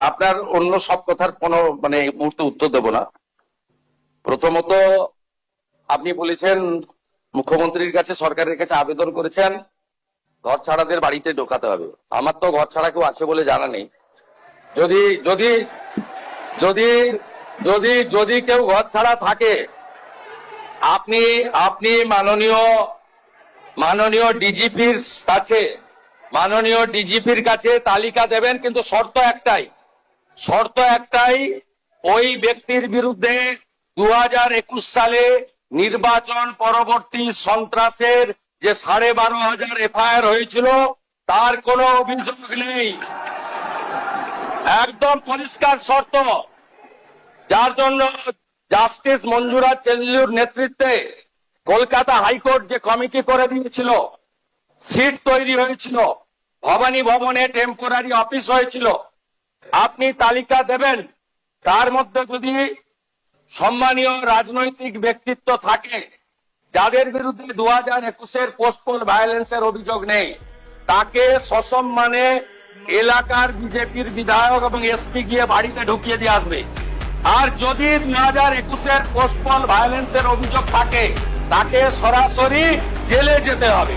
আপনার অন্য সব কথার কোনো মানে মুহূর্তে উত্তর দেব না। প্রথমত, আপনি বলেছেন মুখ্যমন্ত্রীর কাছে, সরকারের কাছে আবেদন করেছেন ঘর ছাড়াদের বাড়িতে ঢোকাতে হবে। আমার তো ঘর ছাড়া কেউ আছে বলে জানা নেই। যদি যদি যদি যদি যদি কেউ ঘর ছাড়া থাকে, আপনি আপনি মাননীয় ডিজিপির কাছে তালিকা দেবেন, কিন্তু শর্ত একটাই, ওই ব্যক্তির বিরুদ্ধে 2021 সালে নির্বাচন পরবর্তী সন্ত্রাসের যে 12,500 এফআইআর হয়েছিল তার কোনো অভিযোগ নেই। একদম পরিষ্কার শর্ত, যার জন্য জাস্টিস মঞ্জুরা চেল্লুর নেতৃত্বে কলকাতা হাইকোর্ট যে কমিটি করে দিয়েছিল, সিট তৈরি হয়েছিল, ভবানী ভবনে টেম্পোরারি অফিস হয়েছিল, আপনি তালিকা দেবেন। তার মধ্যে যদি সম্মানীয় রাজনৈতিক ব্যক্তিত্ব থাকে যাদের বিরুদ্ধে 2021 পোস্টপোল ভায়োলেন্সের অভিযোগ নেই, তাকে সসম্মানে এলাকার বিজেপির বিধায়ক এবং এসপি গিয়ে বাড়িতে ঢুকিয়ে দিয়ে আসবে। আর যদি 2021 পোস্টপোল ভায়োলেন্সের অভিযোগ থাকে, তাকে সরাসরি জেলে যেতে হবে।